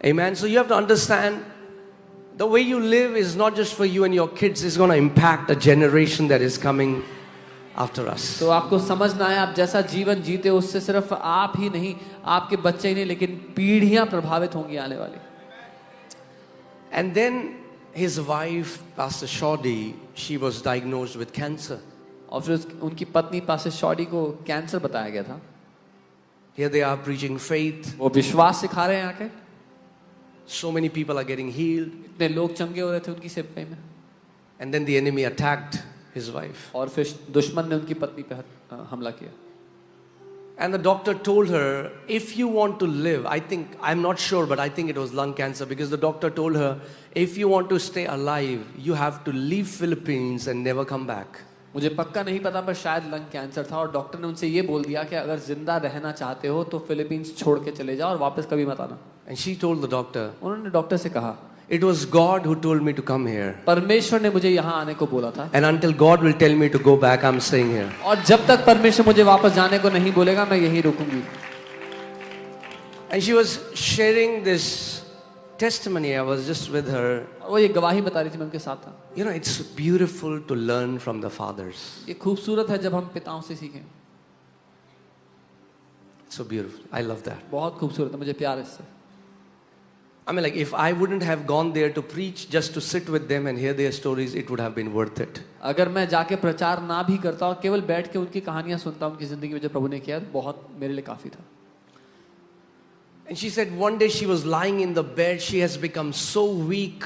Amen. So you have to understand, the way you live is not just for you and your kids. It's going to impact a generation that is coming after us. तो आपको समझना है, आप जैसा जीवन जीते हो उससे सिर्फ आप ही नहीं, आपके बच्चे ही नहीं, लेकिन पीढ़ियां प्रभावित होंगी आने वाली. And then his wife, Pastor Shoddy, she was diagnosed with cancer. और फिर उनकी पत्नी पास्टर शॉडी को कैंसर बताया गया था. Here they are preaching faith. वो विश्वास सिखा रहे हैं आके. So many people are getting healed. इतने लोग चंगे हो रहे थे उनकी सेवकाई में. And then the enemy attacked his wife. और फिर दुश्मन ने उनकी पत्नी पे हमला किया. And the doctor told her, if you want to live, I'm not sure, but I think it was lung cancer, because the doctor told her, if you want to stay alive, you have to leave Philippines and never come back. मुझे पक्का नहीं पता, पर शायद lung cancer था और doctor ने उनसे ये बोल दिया कि अगर जिंदा रहना चाहते हो तो फिलीपींस छोड़ के चले जाओ और वापस कभी मत आना. And she told the doctor, उन्होंने डॉक्टर से कहा, it was God who told me to come here. परमेश्वर ने मुझे यहाँ आने को बोला था. And until God will tell me to go back, I'm staying here. और जब तक परमेश्वर मुझे वापस जाने को नहीं बोलेगा, मैं यहीं रुकूंगी. And she was sharing this testimony. I was just with her. वो ये गवाही बता रही थी, मैं उनके साथ था. You know, it's beautiful to learn from the fathers. ये खूबसूरत है जब हम पिताओं से सीखें. So beautiful. I love that. बहुत खूबसूरत है, मुझे प्यार है इससे. I mean, like, if I wouldn't have gone there to preach, just to sit with them and hear their stories, it would have been worth it. अगर मैं जाके प्रचार ना भी करता और केवल बैठ के उनकी कहानियां सुनता, उनकी जिंदगी में जो प्रभु ने किया, बहुत मेरे लिए काफी था. And she said one day she was lying in the bed, she has become so weak.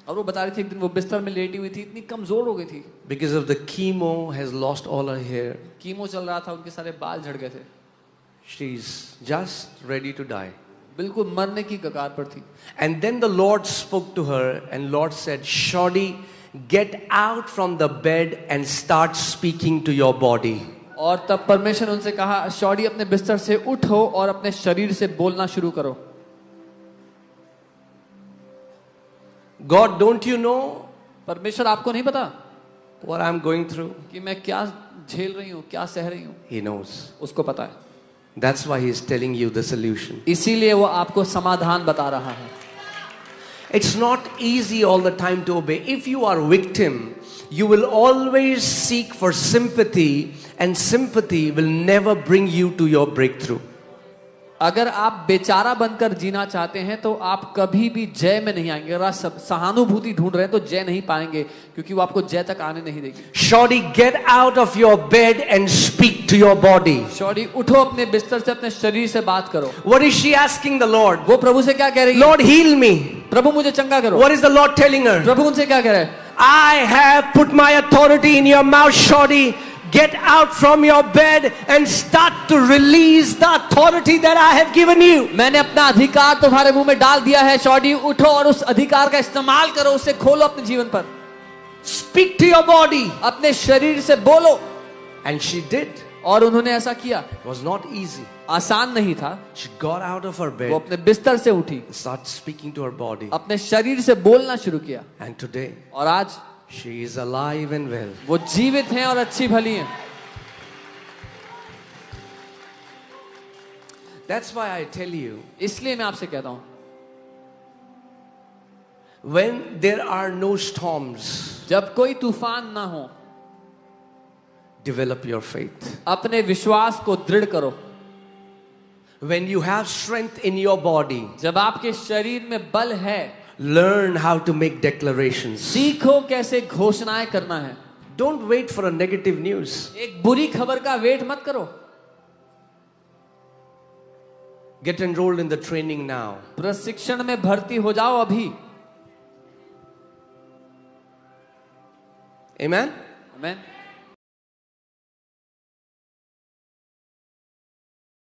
और वो बता रही थी एक दिन वो बिस्तर में लेटी हुई थी, इतनी कमजोर हो गई थी. Because of the chemo, has lost all her hair. Chemo चल रहा था, उनके सारे बाल झड़ गए थे. She's just ready to die. बिल्कुल मरने की कगार पर थी. And then the Lord spoke to her, and Lord said, Shoddy, get out from the bed and start speaking to your body. और तब परमेश्वर ने उनसे कहा, शॉडी अपने बिस्तर से उठो और अपने शरीर से बोलना शुरू करो. God, don't you know परमेश्वर आपको नहीं पता what I'm going through? कि मैं क्या झेल रही हूँ, क्या सह रही हूँ. He knows. उसको पता है. That's why He's telling you the solution. इसीलिए वो आपको समाधान बता रहा है. It's not easy all the time to obey. If you are a victim, you will always seek for sympathy, and sympathy will never bring you to your breakthrough. अगर आप बेचारा बनकर जीना चाहते हैं तो आप कभी भी जय में नहीं आएंगे. अगर आप सहानुभूति ढूंढ रहे हैं तो जय नहीं पाएंगे, क्योंकि वो आपको जय तक आने नहीं देगी. Shoddy, get out of your bed and speak to your body. Shoddy उठो, अपने बिस्तर से अपने शरीर से बात करो. What is she asking the Lord? वो प्रभु से क्या कह रही है? Lord, heal me. प्रभु मुझे चंगा करो. What is the Lord telling her? प्रभु उनसे क्या कह रहे हैं? I have put my authority in your mouth, Shoddy. Get out from your bed and start to release the authority that I have given you. मैंने अपना अधिकार तुम्हारे मुंह में डाल दिया है. शॉडी उठो और उस अधिकार का इस्तेमाल करो, उसे खोलो अपने जीवन पर. Speak to your body. अपने शरीर से बोलो. And she did. और उन्होंने ऐसा किया. It was not easy. आसान नहीं था. She got out of her bed. वो अपने बिस्तर से उठी, Start speaking to her body. अपने शरीर से बोलना शुरू किया. And today, और आज she is alive and well. वो जीवित हैं और अच्छी भली हैं. That's why I tell you, इसलिए मैं आपसे कहता हूं, when there are no storms, जब कोई तूफान ना हो, develop your faith. अपने विश्वास को दृढ़ करो. When you have strength in your body, जब आपके शरीर में बल है, learn how to make declarations. सीखो कैसे घोषणाएं करना है. Don't wait for a negative news. एक बुरी खबर का वेट मत करो. Get enrolled in the training now. प्रशिक्षण में भर्ती हो जाओ अभी. Amen? Amen.